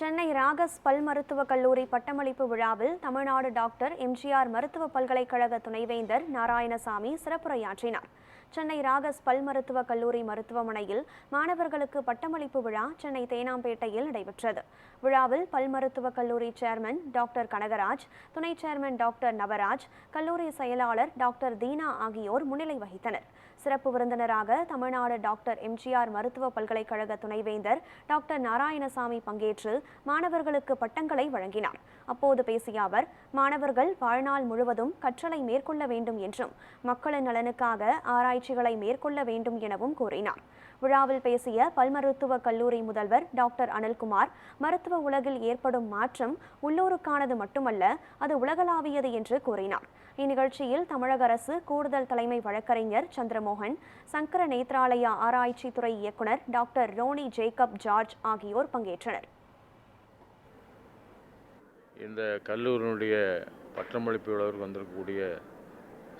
சென்னை ராகஸ் பல் மருத்துவக் கல்லூரி பட்டமளிப்பு விழாவில் தமிழ்நாடு டாக்டர் எம்ஜிஆர் மருத்துவ பல்கலைக்கழக துணைவேந்தர் நாராயணசாமி சிறப்புரையாற்றினார். சென்னை ராகஸ் பல் மருத்துவக் கல்லூரி மருத்துவமனையில் மாணவர்களுக்கு பட்டமளிப்பு விழா சென்னை தேனாம்பேட்டையில் நடைபெற்றது. விழாவில் பல் மருத்துவக் கல்லூரி சேர்மன் டாக்டர் கனகராஜ், துணை சேர்மன் டாக்டர் நவராஜ், கல்லூரி செயலாளர் டாக்டர் தீனா ஆகியோர் முன்னிலை வகித்தனர். சிறப்பு விருந்தினராக தமிழ்நாடு டாக்டர் எம்ஜிஆர் மருத்துவ பல்கலைக்கழக துணைவேந்தர் டாக்டர் நாராயணசாமி பங்கேற்று மாணவர்களுக்கு பட்டங்களை வழங்கினார். அப்போது பேசிய அவர், மாணவர்கள் வாழ்நாள் முழுவதும் கற்றலை மேற்கொள்ள வேண்டும் என்றும் மக்களின் நலனுக்காக ஆராய்ச்சிகளை மேற்கொள்ள வேண்டும் எனவும் கூறினார். விழாவில் பேசிய பல் மருத்துவக் கல்லூரி முதல்வர் டாக்டர் அனில்குமார், மருத்துவ உலகில் ஏற்படும் மாற்றம் உள்ளூருக்கானது மட்டுமல்ல, அது உலகளாவியது என்று கூறினார். இந்நிகழ்ச்சியில் தமிழக அரசு கூடுதல் தலைமை வழக்கறிஞர் சந்திரமோகன், சங்கர நேத்ராலயா ஆராய்ச்சி துறை இயக்குனர் டாக்டர் ரோனி ஜேக்கப் ஜார்ஜ் ஆகியோர் பங்கேற்றனர். இந்த கல்லூரியினுடைய பட்டமளிப்பு விழாவிற்கு வந்திருக்கக்கூடிய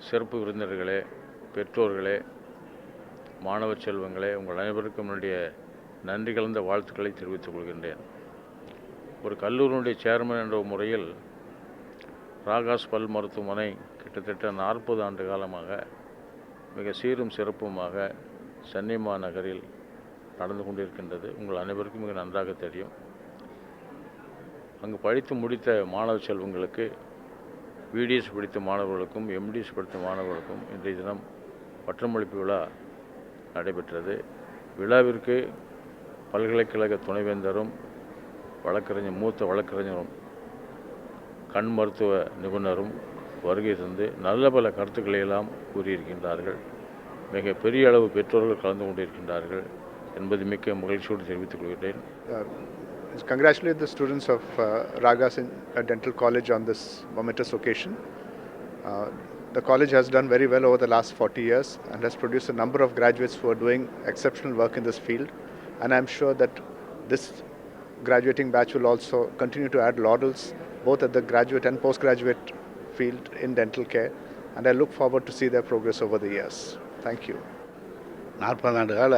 சிறப்பு விருந்தினர்களே, பெற்றோர்களே, மாணவ செல்வங்களே, உங்கள் அனைவருக்கும் என்னுடைய நன்றி கலந்த வாழ்த்துக்களை தெரிவித்துக் கொள்கின்றேன். ஒரு கல்லூரியினுடைய சேர்மன் என்ற முறையில் ராகாஸ் பல் மருத்துவமனை கிட்டத்தட்ட 40 ஆண்டு காலமாக மிக சீரும் சிறப்புமாக சென்னை மாநகரில் நடந்து கொண்டிருக்கின்றது. உங்கள் அனைவருக்கும் மிக நன்றாக தெரியும். அங்கு படித்து முடித்த மாணவ செல்வங்களுக்கு, பிடிஎஸ் படித்த மாணவர்களுக்கும், எம்டிஎஸ் படித்த மாணவர்களுக்கும் இன்றைய தினம் பட்டமளிப்பு விழா நடைபெற்றது. விழாவிற்கு பல்கலைக்கழக துணைவேந்தரும் மூத்த வழக்கறிஞரும் கண் மருத்துவ நிபுணரும் வருகை தந்து நல்ல பல கருத்துக்களை எல்லாம் கூறியிருக்கின்றார்கள். மிக பெரிய அளவு பெற்றோர்கள் கலந்து கொண்டிருக்கின்றார்கள் என்பது மிக்க மகிழ்ச்சியோடு தெரிவித்துக் கொள்கிறேன். Congratulate the students of Ragas Dental College on this momentous occasion. The college has done very well over the last 40 years and has produced a number of graduates who are doing exceptional work in this field. And I'm sure that this graduating batch will also continue to add laurels both at the graduate and postgraduate field in dental care. And I look forward to see their progress over the years. Thank you. 40 ஆண்டு கால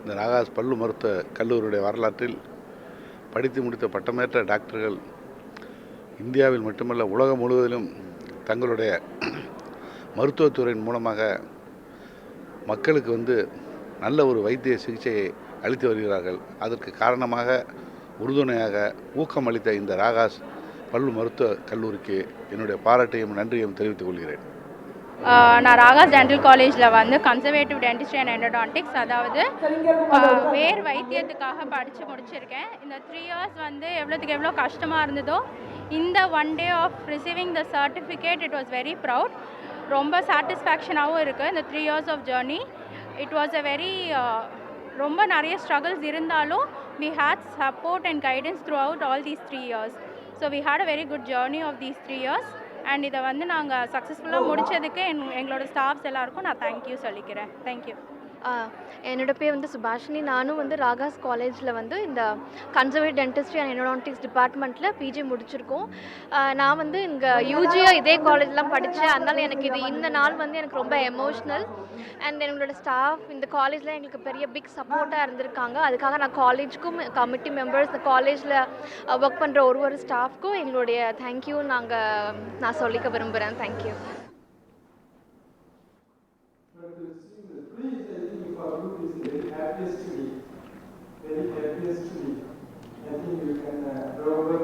இந்த ராகாஸ் பல்லு மருத்துவ கல்லூரியுடைய வரலாற்றில் படித்து முடித்த பட்டமேற்ற டாக்டர்கள் இந்தியாவில் மட்டுமல்ல உலகம் முழுவதிலும் தங்களுடைய மருத்துவத்துறையின் மூலமாக மக்களுக்கு நல்ல ஒரு வைத்திய சிகிச்சையை அளித்து வருகிறார்கள். அதற்கு காரணமாக உறுதுணையாக ஊக்கம் அளித்த இந்த ராகாஸ் பல்லு மருத்துவ கல்லூரிக்கு என்னுடைய பாராட்டையும் நன்றியும் தெரிவித்துக் கொள்கிறேன். நான் ராகாஸ் டென்டல் காலேஜில் கன்சர்வேட்டிவ் டென்டிஸ்ட்ரி அண்ட் எண்டோடான்டிக்ஸ், அதாவது வேர் வைத்தியத்துக்காக படித்து முடிச்சிருக்கேன். இந்த 3 இயர்ஸ் எவ்வளோத்துக்கு எவ்வளோ கஷ்டமாக இருந்ததோ, இந்த 1 day of receiving the certificate it was very proud. ரொம்ப சாட்டிஸ்ஃபேக்ஷனாகவும் இருக்குது. இந்த 3 years of journey it was ரொம்ப நிறைய ஸ்ட்ரகிள்ஸ் இருந்தாலும் we had support and guidance throughout all these 3 years. So we had a very good journey of these 3 years. And இதை நாங்கள் சக்ஸஸ்ஃபுல்லாக முடித்ததுக்கு எங்களோட ஸ்டாஃப்ஸ் எல்லாருக்கும் நான் தேங்க்யூ சொல்லிக்கிறேன். தேங்க்யூ. என்னோட பேர் சுபாஷினி. நானும் ராகாஸ் காலேஜில் இந்த கன்சர்வேட்டிவ் டென்டிஸ்ட்ரி அண்ட் எண்டோடான்டிக்ஸ் டிபார்ட்மெண்ட்டில் பிஜி முடிச்சிருக்கோம். நான் இங்கே யூஜியாக இதே காலேஜ்லாம் படித்தேன். அதனால் எனக்கு இந்த நாள் எனக்கு ரொம்ப எமோஷ்னல். அண்ட் எங்களோட ஸ்டாஃப் இந்த காலேஜில் எங்களுக்கு பெரிய பிக் சப்போர்ட்டாக இருந்திருக்காங்க. அதுக்காக நான் காலேஜுக்கும் கமிட்டி மெம்பர்ஸ், இந்த காலேஜில் ஒர்க் பண்ணுற ஒரு ஸ்டாஃப்க்கும் எங்களுடைய தேங்க்யூ நான் சொல்லிக்க விரும்புகிறேன். Thank you. Very happiest to me. I think you can remember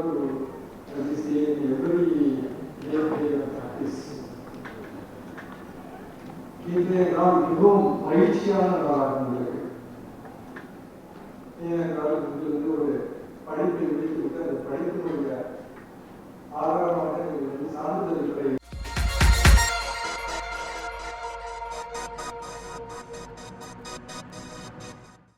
to this day in every day of practice. இன்றைய நாள் மிகவும் மகிழ்ச்சியான நாளாக இருந்தது. ஏனென்றால் உங்களுக்கு ஒரு படிப்பை முடித்துவிட்டு அந்த படிப்பினுடைய ஆதாரமாக சான்றிதழ்களை